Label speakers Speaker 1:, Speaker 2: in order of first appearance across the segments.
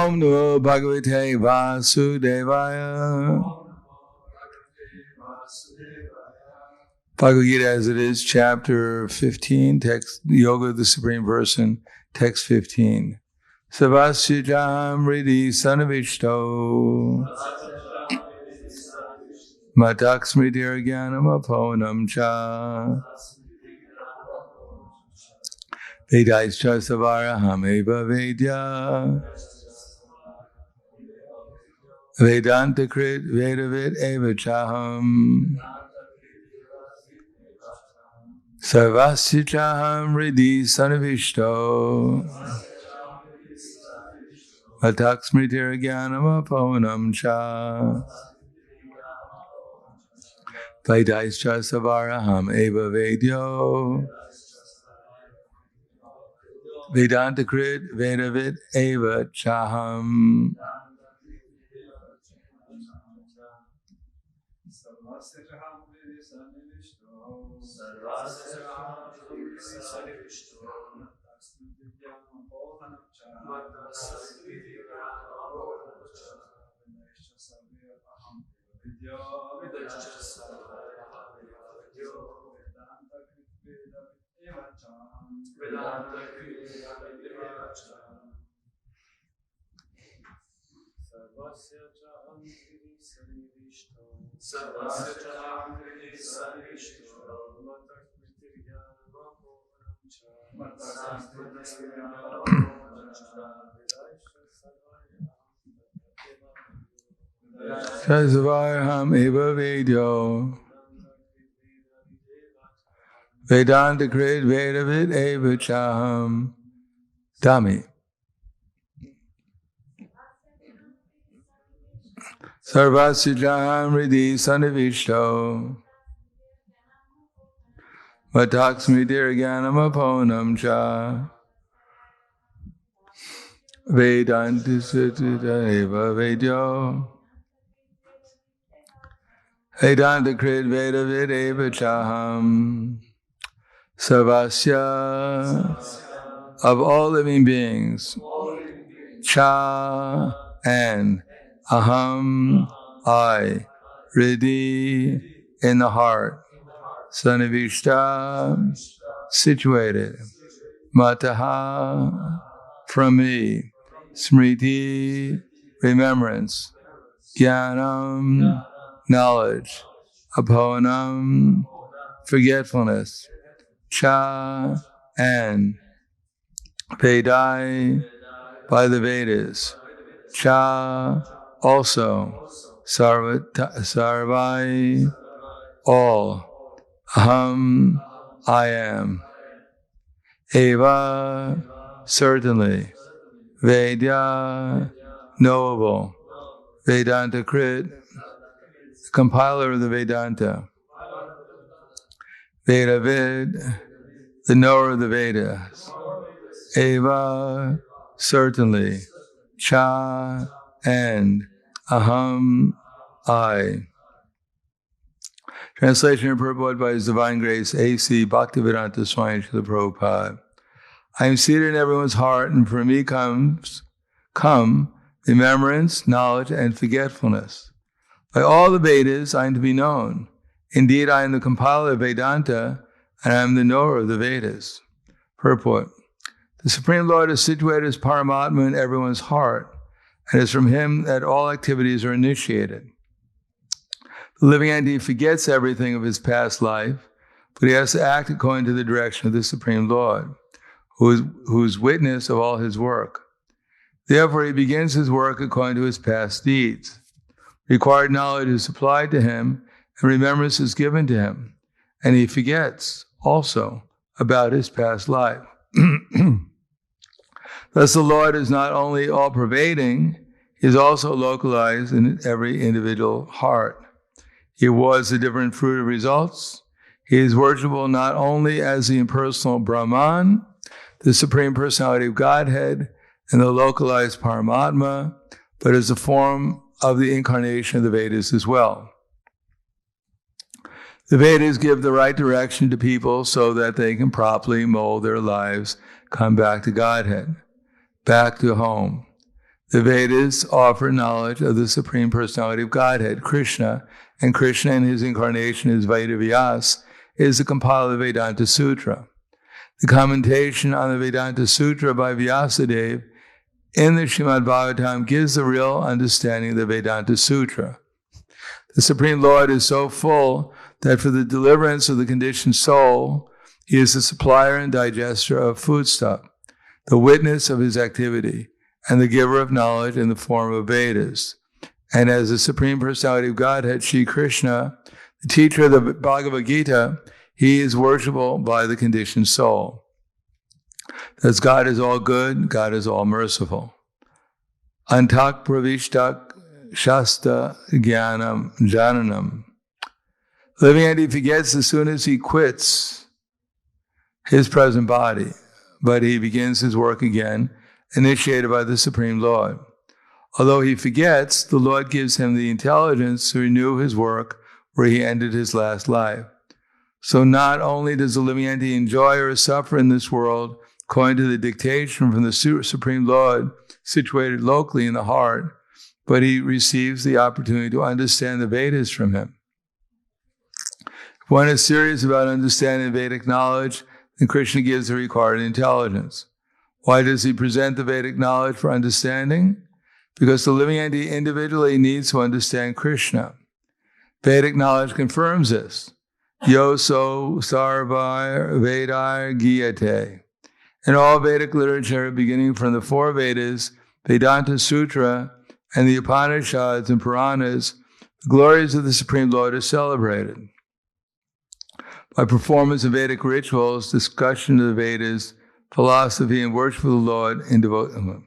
Speaker 1: Om Namo Bhagavate Vasudevaya. Bhagavad Gita as it is, chapter 15, text, Yoga of the Supreme Person, text 15. Savasyajam Ridi Sanavishto Mataksmritir Jnanam Aponam Cha Vedaischa Savaraham Eva Vedya Vedanta Krit Vedavit Eva Chaham Sarvasichaham Ridi Sanavishto Mataksmritir Jnanam Aponam Cha Vedaischa Savaraham Eva Vedyo Vedanta Krit Vedavit Eva Chaham. Savaraham Eva Vedyo Vedanta Krit Vedavit Eva Chaham. Dami. Sarvasijaham Ridi Sanavishto Mataksmritir Jnanam Aponam Cha Vedanti Sutita Eva Vedyo Vedanta Krit Vedavit Eva Chaham. Sarvasya, of all living beings, Cha, and Aham, I, Ridi, in the heart, Sanavishta, situated, Mataha, from me, Smriti, remembrance, Jnanam, knowledge, Aponam, forgetfulness, Cha, and Vedai, by the Vedas, Cha, also, Sarvai, all, Aham, I am, Eva, certainly, Vedya, knowable, Vedanta Krit, compiler of the Vedanta, Vedavid, the knower of the Vedas, Eva, certainly, Cha, and Aham, I. Translation and purport by His Divine Grace, A.C. Bhaktivedanta Swami Srila Prabhupada. I am seated in everyone's heart, and for me come remembrance, knowledge, and forgetfulness. By all the Vedas I am to be known. Indeed, I am the compiler of Vedanta, and I am the knower of the Vedas. Purport. The Supreme Lord is situated as Paramatma in everyone's heart, and it is from Him that all activities are initiated. The living entity forgets everything of his past life, but he has to act according to the direction of the Supreme Lord, who is witness of all his work. Therefore, he begins his work according to his past deeds. Required knowledge is supplied to him, and remembrance is given to him, and he forgets also about his past life. Thus, the Lord is not only all-pervading, he is also localized in every individual heart. He awards the different fruit of results. He is worshipable not only as the impersonal Brahman, the Supreme Personality of Godhead, and the localized Paramatma, but as a form of the incarnation of the Vedas as well. The Vedas give the right direction to people so that they can properly mold their lives, come back to Godhead, back to home. The Vedas offer knowledge of the Supreme Personality of Godhead, Krishna, and Krishna in his incarnation as Vedavyas is the compiled Vedanta Sutra. The commentation on the Vedanta Sutra by Vyasadeva in the Srimad Bhagavatam gives the real understanding of the Vedanta Sutra. The Supreme Lord is so full that for the deliverance of the conditioned soul, he is the supplier and digester of foodstuff, the witness of his activity, and the giver of knowledge in the form of Vedas. And as the Supreme Personality of Godhead, Shri Krishna, the teacher of the Bhagavad Gita, he is worshipable by the conditioned soul. Thus God is all good, God is all merciful. Antak pravishtak shasta jnanam jananam. Living entity forgets as soon as he quits his present body, but he begins his work again, initiated by the Supreme Lord. Although he forgets, the Lord gives him the intelligence to renew his work where he ended his last life. So not only does the living entity enjoy or suffer in this world, according to the dictation from the Supreme Lord situated locally in the heart, but he receives the opportunity to understand the Vedas from him. If one is serious about understanding Vedic knowledge, then Krishna gives the required intelligence. Why does he present the Vedic knowledge for understanding? Because the living entity individually needs to understand Krishna. Vedic knowledge confirms this. Yoso sarvar vedar giyate. In all Vedic literature, beginning from the four Vedas, Vedanta Sutra, and the Upanishads and Puranas, the glories of the Supreme Lord are celebrated. By performance of Vedic rituals, discussion of the Vedas, philosophy, and worship of the Lord in devotion.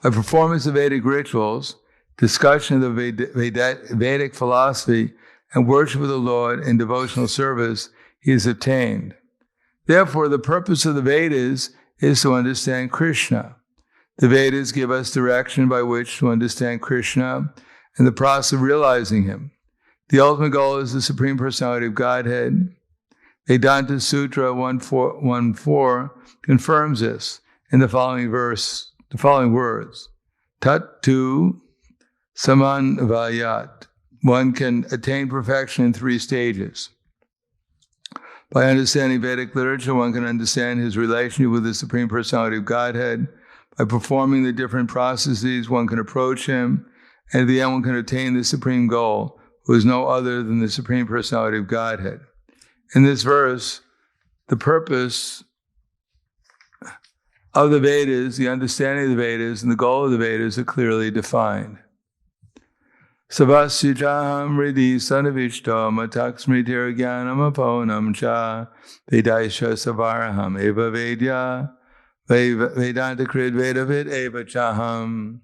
Speaker 1: By performance of Vedic rituals, discussion of the Vedic philosophy, and worship of the Lord in devotional service, he is obtained. Therefore, the purpose of the Vedas is to understand Krishna. The Vedas give us direction by which to understand Krishna and the process of realizing him. The ultimate goal is the Supreme Personality of Godhead. Vedanta Sutra 1.4 confirms this in the following words. Tat tu samanvayat. One can attain perfection in 3 stages. By understanding Vedic literature, one can understand his relationship with the Supreme Personality of Godhead. By performing the different processes, one can approach him, and at the end one can attain the supreme goal, who is no other than the Supreme Personality of Godhead. In this verse, the purpose of the Vedas, the understanding of the Vedas, and the goal of the Vedas are clearly defined. Savasyajaham ridi sanavishto matak smritir jnanam aponam cha vedaisha savaraham eva vedya vedanta krid vedavid eva chaham.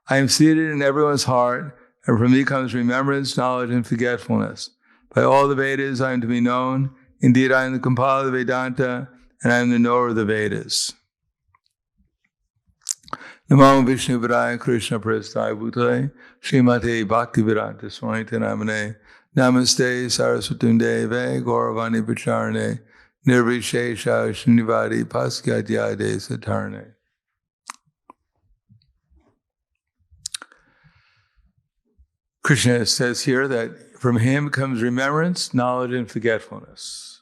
Speaker 1: I am seated in everyone's heart, and from me comes remembrance, knowledge, and forgetfulness. By all the Vedas I am to be known. Indeed, I am the compiler of Vedanta, and I am the knower of the Vedas. Namo Vishnu Vidaya Krishna Prasthaya Bhutale Srimate Bhaktivedanta Swami Namane Namaste Saraswati Deve Gauravani Pacharane Nirvishesha Srinivadi Paskadyade Satarne. Krishna says here that from him comes remembrance, knowledge, and forgetfulness.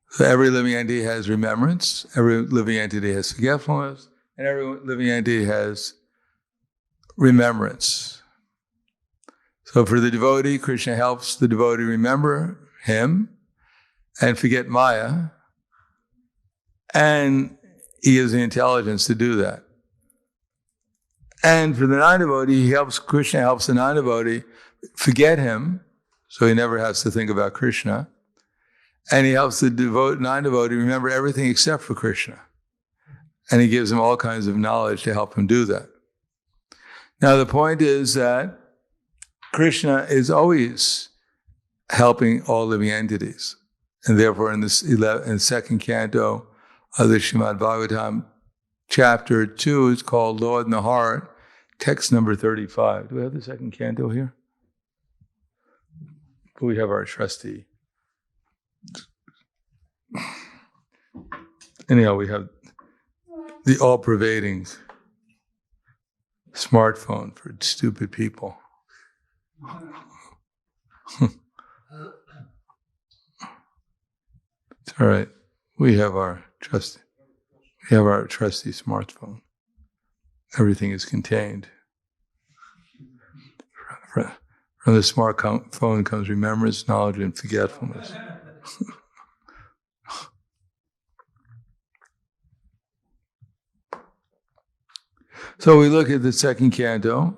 Speaker 1: So every living entity has remembrance, every living entity has forgetfulness, and every living entity has remembrance. So for the devotee, Krishna helps the devotee remember him and forget Maya, and he gives the intelligence to do that. And for the non-devotee, Krishna helps the non-devotee forget him, so he never has to think about Krishna. And he helps the non-devotee remember everything except for Krishna. And he gives him all kinds of knowledge to help him do that. Now the point is that Krishna is always helping all living entities. And therefore in the second canto of the Srimad Bhagavatam, chapter 2 is called Lord in the Heart, text number 35. Do we have the second canto here? We have our trustee. Anyhow, we have the all-pervading smartphone for stupid people. It's all right. We have our trusty smartphone. Everything is contained. From the smartphone comes remembrance, knowledge, and forgetfulness. So we look at the second canto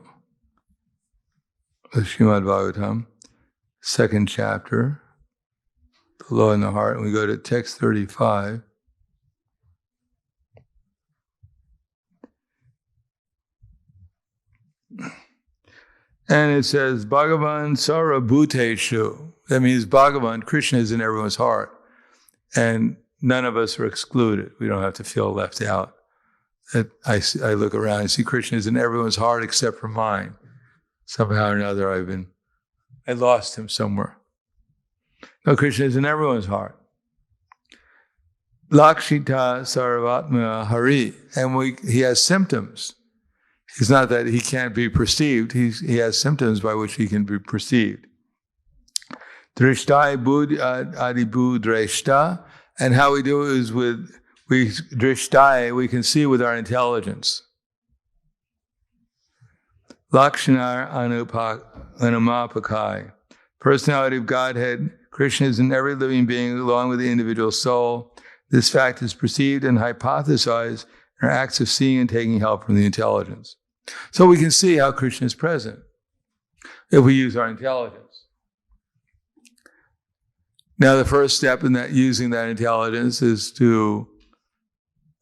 Speaker 1: of Srimad Bhagavatam, second chapter, the law in the heart, and we go to text 35. And it says, Bhagavan Sara Bhuteshu. That means Bhagavan, Krishna, is in everyone's heart. And none of us are excluded. We don't have to feel left out. That I look around and see Krishna is in everyone's heart except for mine. Somehow or another, I lost him somewhere. No, Krishna is in everyone's heart. Lakshita Sarvatma Hari. And he has symptoms. It's not that he can't be perceived. He has symptoms by which he can be perceived. Drishtai Adibu Dreshta. And how we do it is Drishtai, we can see with our intelligence. Lakshanar Anumapakai. Personality of Godhead. Krishna is in every living being along with the individual soul. This fact is perceived and hypothesized in our acts of seeing and taking help from the intelligence. So we can see how Krishna is present if we use our intelligence. Now, the first step in that using that intelligence is to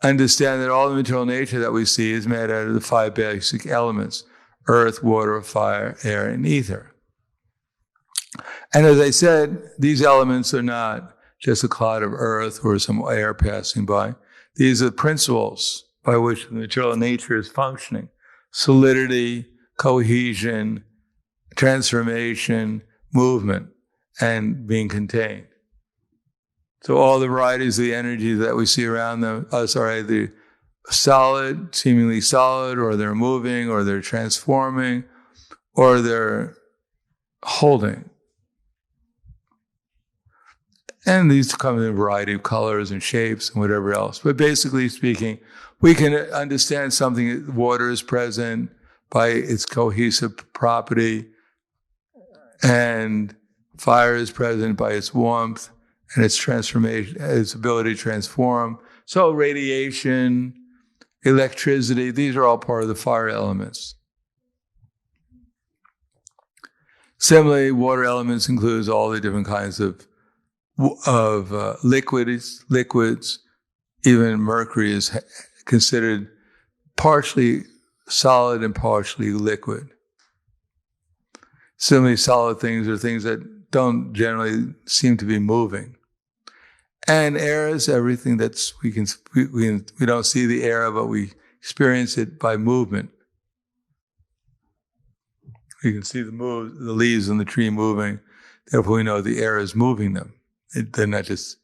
Speaker 1: understand that all the material nature that we see is made out of the 5 basic elements: earth, water, fire, air, and ether. And as I said, these elements are not just a cloud of earth or some air passing by. These are principles by which the material nature is functioning: solidity, cohesion, transformation, movement, and being contained. So all the varieties of the energy that we see around us are either solid, seemingly solid, or they're moving, or they're transforming, or they're holding. And these come in a variety of colors and shapes and whatever else. But basically speaking, we can understand something. Water is present by its cohesive property, and fire is present by its warmth and its transformation, its ability to transform. So radiation, electricity, these are all part of the fire elements. Similarly, water elements includes all the different kinds of liquids. Even mercury is considered partially solid and partially liquid. Similarly, solid things are things that don't generally seem to be moving. And air is everything that's we don't see the air, but we experience it by movement. We can see the leaves on the tree moving. Therefore, we know the air is moving them. They're not just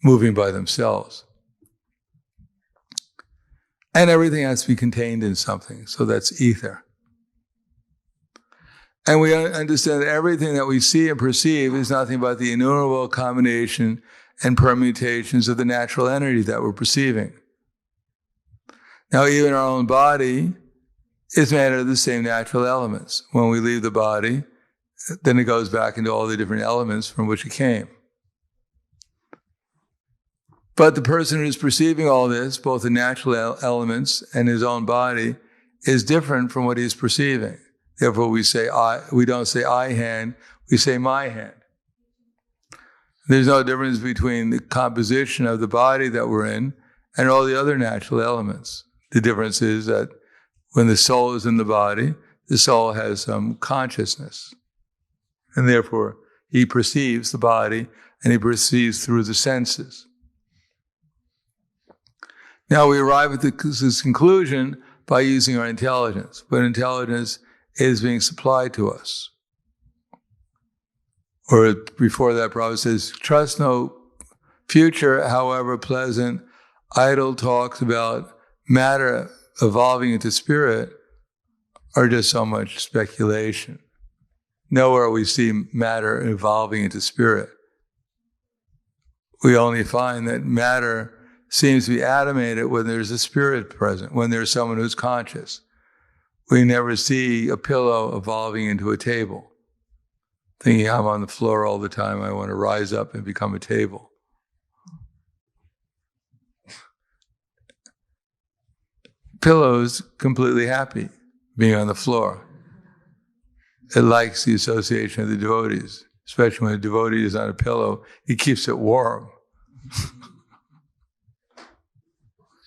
Speaker 1: moving by themselves. And everything has to be contained in something. So that's ether. And we understand that everything that we see and perceive is nothing but the innumerable combination and permutations of the natural energy that we're perceiving. Now, even our own body is made out of the same natural elements. When we leave the body, then it goes back into all the different elements from which it came. But the person who's perceiving all this, both the natural elements and his own body, is different from what he's perceiving. Therefore, we don't say I hand, we say my hand. There's no difference between the composition of the body that we're in and all the other natural elements. The difference is that when the soul is in the body, the soul has some consciousness. And therefore, he perceives the body and he perceives through the senses. Now, we arrive at this conclusion by using our intelligence, but intelligence is being supplied to us. Or before that, Prabhupada says, trust no future, however pleasant, idle talks about matter evolving into spirit are just so much speculation. Nowhere we see matter evolving into spirit. We only find that matter seems to be animated when there's a spirit present, when there's someone who's conscious. We never see a pillow evolving into a table, thinking I'm on the floor all the time, I want to rise up and become a table. Pillow's completely happy being on the floor. It likes the association of the devotees, especially when a devotee is on a pillow, it keeps it warm.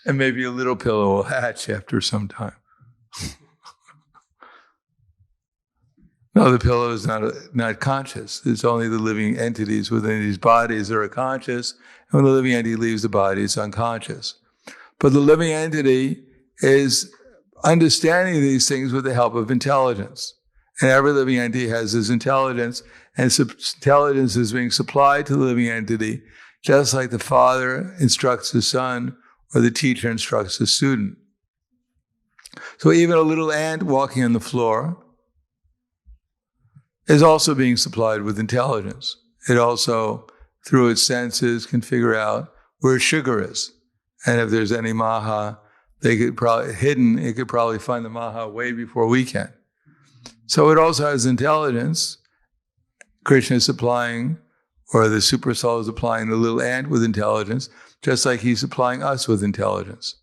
Speaker 1: And maybe a little pillow will hatch after some time. No, the pillow is not conscious. It's only the living entities within these bodies that are conscious. And when the living entity leaves the body, it's unconscious. But the living entity is understanding these things with the help of intelligence. And every living entity has this intelligence, and intelligence is being supplied to the living entity, just like the father instructs the son or the teacher instructs the student. So even a little ant walking on the floor is also being supplied with intelligence. It also, through its senses, can figure out where sugar is. And if there's any maha, it could probably find the maha way before we can. So it also has intelligence. Krishna is supplying, or the super soul is supplying the little ant with intelligence, just like he's supplying us with intelligence.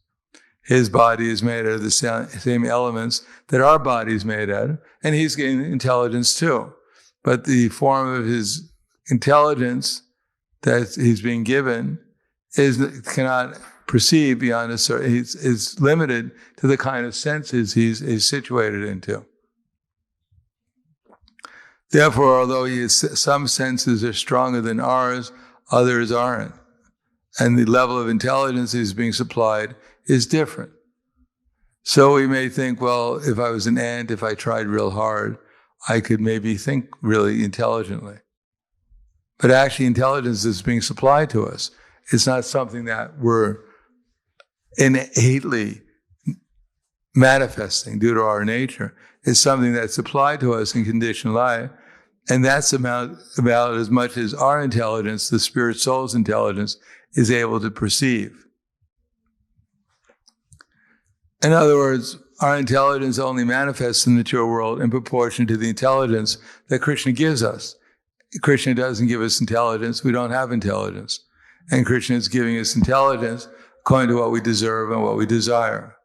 Speaker 1: His body is made out of the same elements that our body is made out of, and he's getting intelligence too. But the form of his intelligence that he's being given cannot perceive beyond a certain, is limited to the kind of senses he's situated into. Therefore, although some senses are stronger than ours, others aren't. And the level of intelligence he's being supplied is different. So we may think, well, if I was an ant, if I tried real hard, I could maybe think really intelligently. But actually, intelligence is being supplied to us. It's not something that we're innately manifesting due to our nature. It's something that's supplied to us in conditioned life, and that's about as much as our intelligence, the spirit soul's intelligence, is able to perceive. In other words, our intelligence only manifests in the material world in proportion to the intelligence that Krishna gives us. Krishna doesn't give us intelligence, we don't have intelligence. And Krishna is giving us intelligence according to what we deserve and what we desire.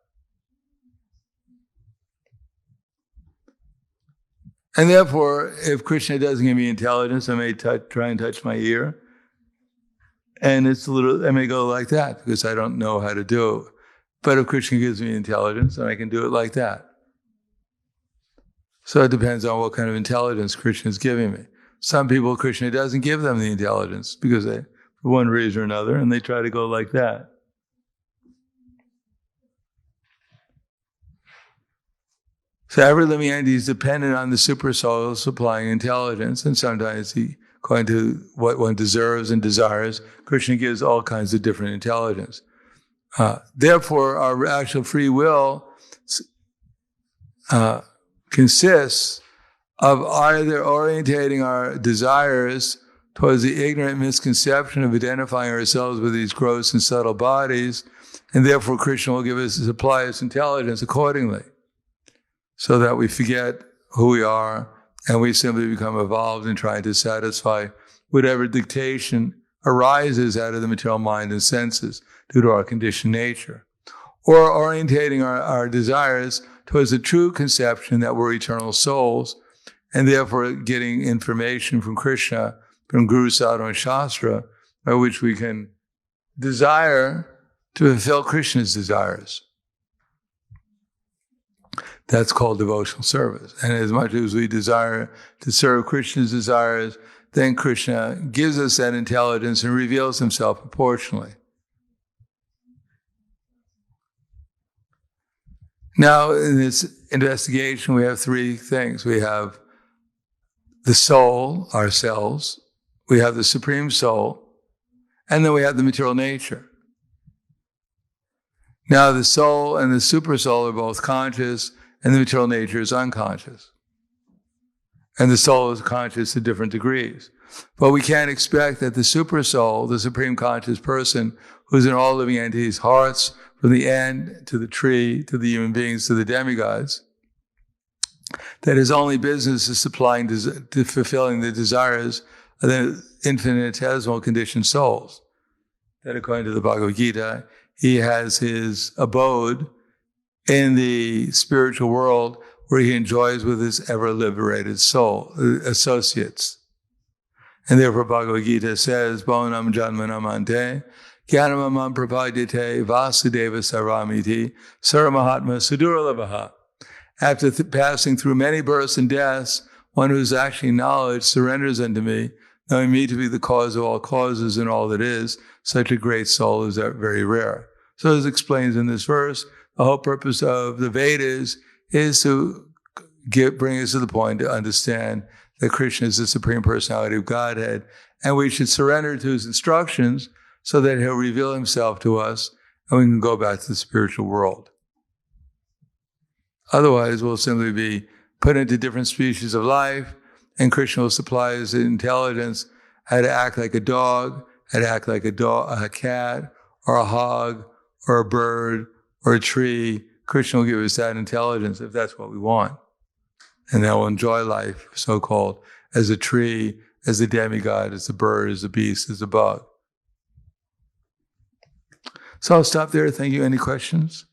Speaker 1: And therefore, if Krishna doesn't give me intelligence, I may try and touch my ear. And I may go like that because I don't know how to do it. But if Krishna gives me intelligence, then I can do it like that. So it depends on what kind of intelligence Krishna is giving me. Some people, Krishna doesn't give them the intelligence because they, for one reason or another, and they try to go like that. So every living entity is dependent on the super soul supplying intelligence, and sometimes according to what one deserves and desires, Krishna gives all kinds of different intelligence. Therefore, our actual free will consists of either orientating our desires towards the ignorant misconception of identifying ourselves with these gross and subtle bodies, and therefore Krishna will supply us intelligence accordingly, so that we forget who we are and we simply become evolved in trying to satisfy whatever dictation arises out of the material mind and senses due to our conditioned nature. Or orientating our desires towards the true conception that we're eternal souls, and therefore getting information from Krishna, from Guru, Sadhu, and Shastra, by which we can desire to fulfill Krishna's desires. That's called devotional service. And as much as we desire to serve Krishna's desires, then Krishna gives us that intelligence and reveals himself proportionally. Now, in this investigation, we have three things. We have the soul, ourselves. We have the Supreme Soul. And then we have the material nature. Now, the soul and the super soul are both conscious and the material nature is unconscious. And the soul is conscious to different degrees. But we can't expect that the super soul, the supreme conscious person, who's in all living entities' hearts, from the ant to the tree, to the human beings, to the demigods, that his only business is supplying, to fulfilling the desires of the infinitesimal conditioned souls. That according to the Bhagavad Gita, he has his abode in the spiritual world where he enjoys with his ever-liberated soul, associates. And therefore Bhagavad Gita says, Bhavanam Janmanam Ante, Jnanamam Prapadyate, Vasudeva Saramiti, Saramahatma Sudurlabhaha. After passing through many births and deaths, one who's actually knowledge surrenders unto me, knowing me to be the cause of all causes and all that is. Such a great soul is very rare. So as explains in this verse, the whole purpose of the Vedas is to bring us to the point to understand that Krishna is the Supreme Personality of Godhead, and we should surrender to his instructions so that he'll reveal himself to us and we can go back to the spiritual world. Otherwise, we'll simply be put into different species of life, and Krishna will supply us intelligence, how to act like a dog, how to act like a cat, or a hog, or a bird, or a tree. Krishna will give us that intelligence if that's what we want. And then we'll enjoy life, so-called, as a tree, as a demigod, as a bird, as a beast, as a bug. So I'll stop there. Thank you. Any questions?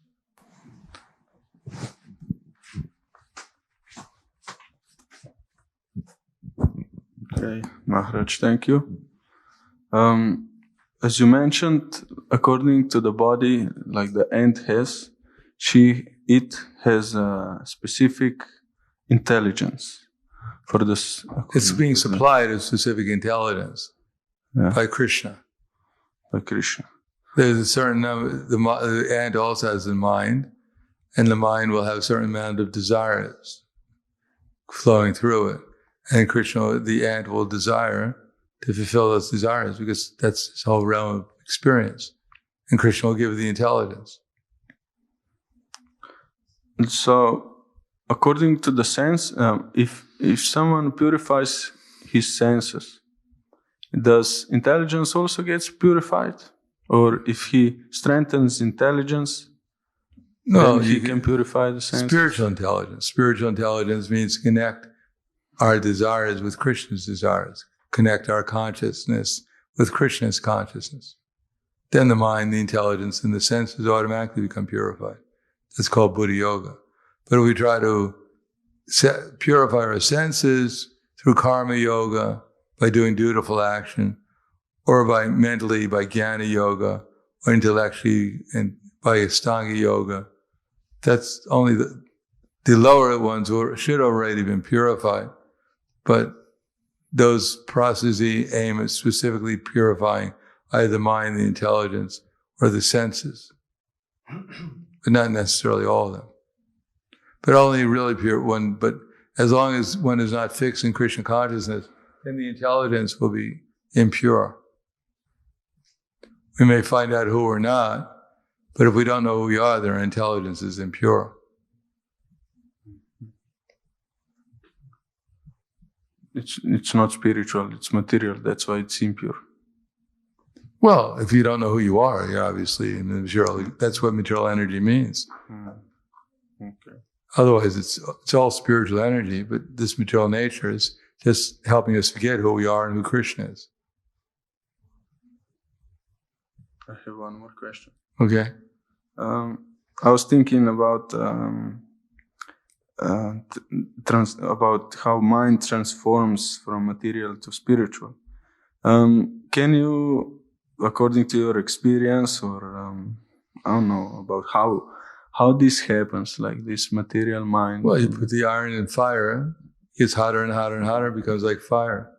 Speaker 2: Okay, Maharaj, thank you. As you mentioned, according to the body, like the ant has, it has a specific intelligence for this.
Speaker 1: It's being supplied a specific intelligence by Krishna.
Speaker 2: By Krishna.
Speaker 1: There's a certain number, the ant also has a mind, and the mind will have a certain amount of desires flowing through it. And Krishna, the ant, will desire to fulfill those desires because that's his whole realm of experience. And Krishna will give the intelligence.
Speaker 2: So, according to the sense, if someone purifies his senses, does intelligence also gets purified? Or if he strengthens intelligence, then he can purify the senses?
Speaker 1: Spiritual intelligence. Spiritual intelligence means to connect our desires with Krishna's desires, connect our consciousness with Krishna's consciousness. Then the mind, the intelligence, and the senses automatically become purified. That's called Buddha Yoga. But if we try to purify our senses through karma yoga, by doing dutiful action, or by Jnana yoga, or intellectually and by Ashtanga yoga, that's only the lower ones should already been purified. But those processes aim at specifically purifying either the mind, the intelligence, or the senses. But not necessarily all of them. But only really pure one. But as long as one is not fixed in Krishna consciousness, then the intelligence will be impure. We may find out who we're not, but if we don't know who we are, then our intelligence is impure.
Speaker 2: It's not spiritual, it's material, that's why it's impure.
Speaker 1: Well, if you don't know who you are, you're obviously in the material. That's what material energy means.
Speaker 2: Okay.
Speaker 1: Otherwise, it's all spiritual energy, but this material nature is just helping us forget who we are and who Krishna is.
Speaker 2: I have one more question.
Speaker 1: Okay.
Speaker 2: I was thinking about how mind transforms from material to spiritual. Can you, according to your experience, or I don't know, about how this happens, like this material mind?
Speaker 1: Well, you put the iron in fire, it gets hotter and hotter and hotter, becomes like fire.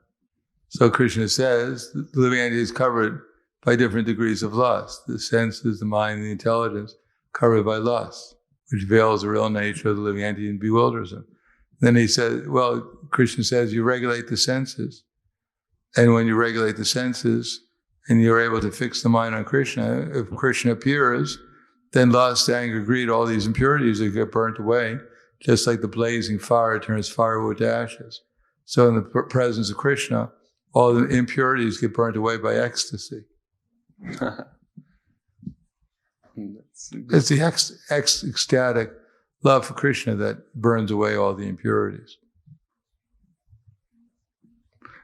Speaker 1: So Krishna says the living entity is covered by different degrees of lust. The senses, the mind, the intelligence, covered by lust, which veils the real nature of the living entity and bewilders him. Then he says, Krishna says, you regulate the senses. And when you regulate the senses and you're able to fix the mind on Krishna, if Krishna appears, then lust, anger, greed, all these impurities that get burnt away, just like the blazing fire turns firewood to ashes. So in the presence of Krishna, all the impurities get burnt away by ecstasy. It's the ecstatic love for Krishna that burns away all the impurities.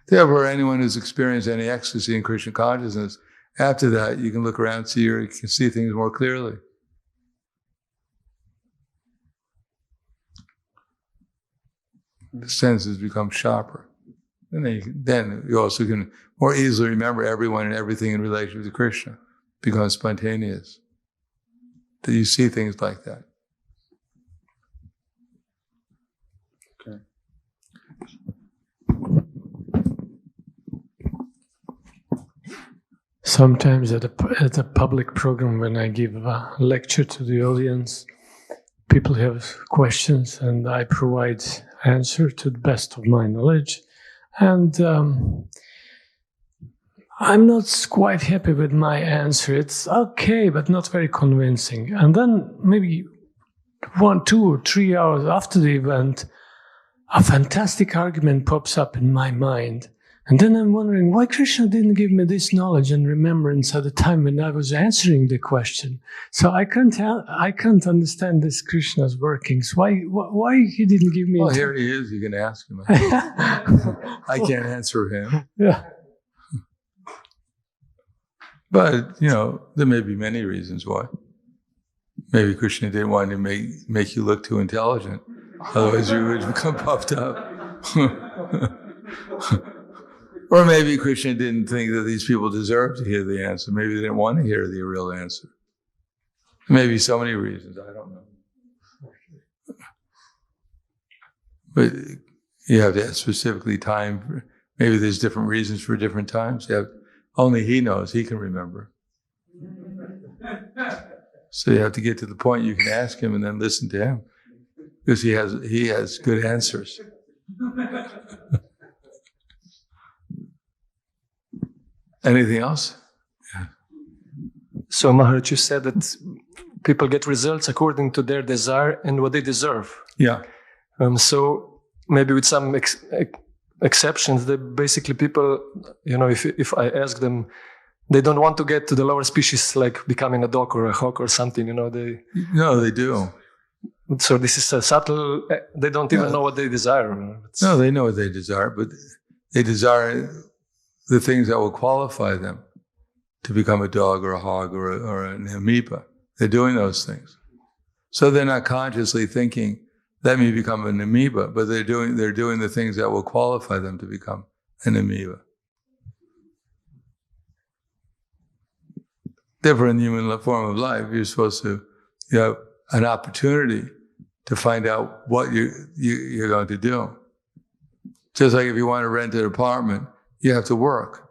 Speaker 1: Therefore, anyone who's experienced any ecstasy in Krishna consciousness, after that, you can look around, you can see things more clearly. The senses become sharper. And then you also can more easily remember everyone and everything in relation to Krishna. It becomes spontaneous. That you see things like that.
Speaker 2: Okay.
Speaker 3: Sometimes at a public program, when I give a lecture to the audience, people have questions and I provide answer to the best of my knowledge. And I'm not quite happy with my answer. It's okay, but not very convincing. And then maybe 1, 2, or 3 hours after the event, a fantastic argument pops up in my mind. And then I'm wondering why Krishna didn't give me this knowledge and remembrance at the time when I was answering the question. So I can't understand this Krishna's workings. Why he didn't give me?
Speaker 1: Well, here he is. You can ask him. I can't answer him.
Speaker 3: Yeah.
Speaker 1: But there may be many reasons why. Maybe Krishna didn't want to make you look too intelligent, otherwise you would become puffed up. Or maybe Krishna didn't think that these people deserved to hear the answer. Maybe they didn't want to hear the real answer. Maybe so many reasons, I don't know. But you have to have specifically time. Maybe there's different reasons for different times. Only he knows, he can remember. So you have to get to the point you can ask him and then listen to him. Because he has good answers. Anything else? Yeah.
Speaker 4: So Maharaj, you said that people get results according to their desire and what they deserve.
Speaker 1: Yeah.
Speaker 4: So maybe with some exceptions, that basically people, if I ask them, they don't want to get to the lower species, like becoming a dog or a hawk or something,
Speaker 1: No, they do.
Speaker 4: So this is a subtle, they don't even know what they desire.
Speaker 1: No, they know what they desire, but they desire the things that will qualify them to become a dog or a hog or an amoeba. They're doing those things. So they're not consciously thinking, let me become an amoeba, but they're doing the things that will qualify them to become an amoeba. Different human form of life, you're supposed to have an opportunity to find out what you're going to do. Just like if you want to rent an apartment, you have to work.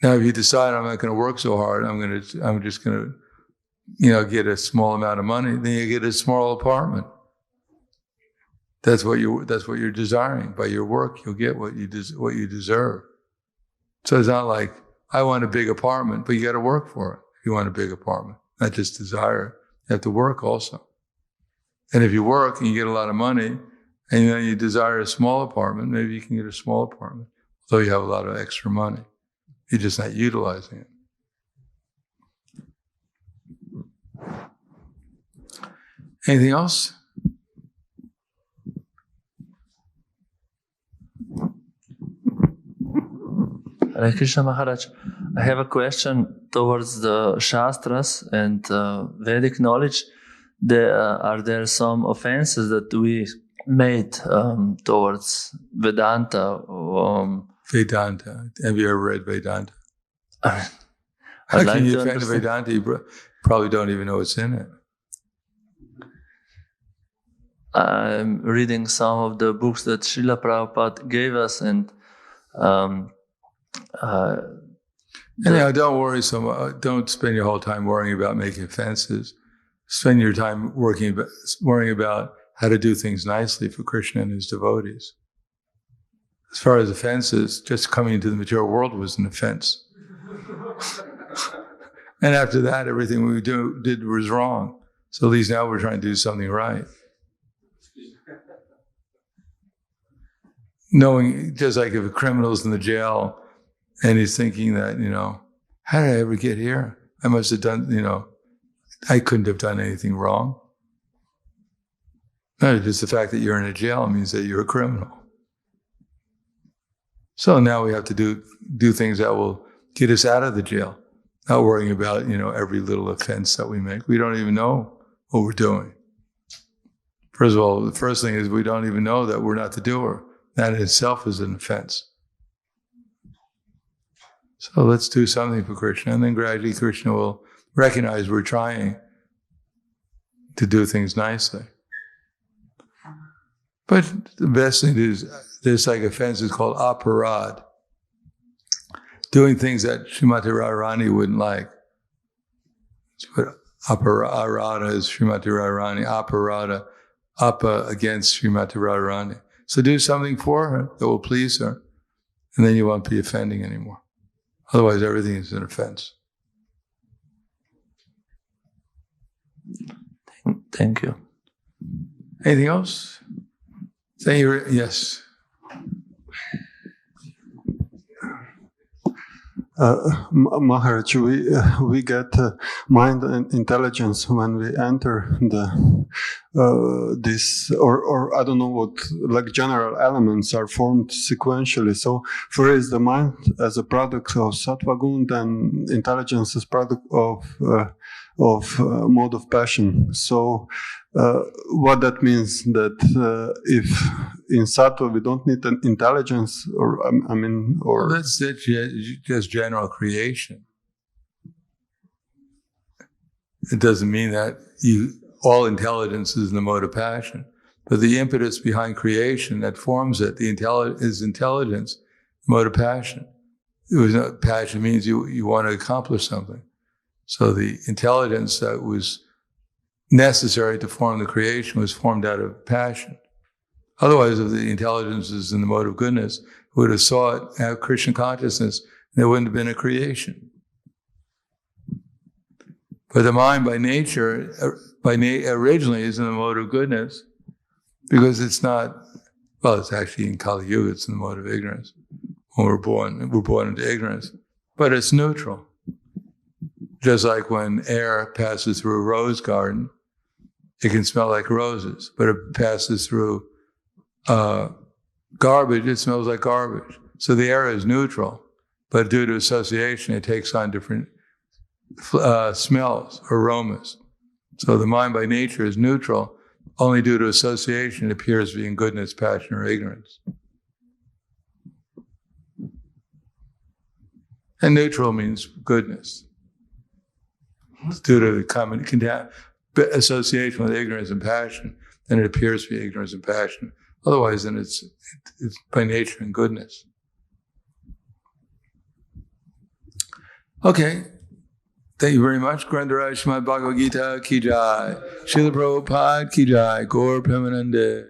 Speaker 1: Now, if you decide I'm not going to work so hard, I'm just going to, get a small amount of money, then you get a small apartment. That's what you're desiring. By your work, you'll get what you deserve. So it's not like I want a big apartment, but you got to work for it. If you want a big apartment, not just desire it. You have to work also. And if you work and you get a lot of money, and then you desire a small apartment, maybe you can get a small apartment. So you have a lot of extra money. You're just not utilizing it. Anything else?
Speaker 5: Hare Krishna Maharaj, I have a question towards the Shastras and Vedic knowledge. Are there some offenses that we made towards Vedanta?
Speaker 1: Vedanta. Have you ever read Vedanta?
Speaker 5: How
Speaker 1: can you offend Vedanta? You probably don't even know what's in it.
Speaker 5: I'm reading some of the books that Srila Prabhupada gave us, and
Speaker 1: anyhow, don't worry so much. Don't spend your whole time worrying about making offenses. Spend your time worrying about how to do things nicely for Krishna and his devotees. As far as offenses, just coming into the material world was an offense. And after that, everything we did was wrong. So at least now we're trying to do something right. knowing, just like if a criminal's in the jail and he's thinking that, how did I ever get here? I must have done, I couldn't have done anything wrong. No, just the fact that you're in a jail means that you're a criminal. So now we have to do things that will get us out of the jail, not worrying about, every little offense that we make. We don't even know what we're doing. First of all, the first thing is we don't even know that we're not the doer. That in itself is an offense. So let's do something for Krishna, and then gradually Krishna will recognize we're trying to do things nicely. But the best thing is, this like offense is called aparad. Doing things that Srimati Radharani wouldn't like. But aparada is Srimati Radharani, aparada, apa against Srimati Radharani. So do something for her that will please her, and then you won't be offending anymore. Otherwise, everything is an offense.
Speaker 5: Thank you.
Speaker 1: Anything else? Thank you. Yes.
Speaker 6: Maharaj, we get mind and intelligence when we enter this, or I don't know what, like general elements are formed sequentially. So, first the mind as a product of sattva gun, then intelligence as product of mode of passion. So, what that means that if in sattva we don't need an intelligence, or
Speaker 1: that's just general creation. It doesn't mean that all intelligence is in the mode of passion, but the impetus behind creation that forms it, is intelligence, mode of passion. Passion means you want to accomplish something. So the intelligence that was necessary to form the creation was formed out of passion. Otherwise, if the intelligence is in the mode of goodness, it would have sought to have Krishna consciousness, and there wouldn't have been a creation. But the mind by nature, originally is in the mode of goodness, because it's not, it's actually in Kali Yuga, it's in the mode of ignorance. When we're born into ignorance. But it's neutral. Just like when air passes through a rose garden, it can smell like roses, but if it passes through garbage, it smells like garbage. So the air is neutral, but due to association, it takes on different smells, aromas. So the mind by nature is neutral. Only due to association, it appears to be in goodness, passion, or ignorance. And neutral means goodness. Due to the common association with ignorance and passion, then it appears to be ignorance and passion. Otherwise, then it's by nature and goodness. Okay. Thank you very much. Grandaraj Srimad Bhagavad Gita ki jai. Srila Prabhupada ki jai. Gaur Premanande.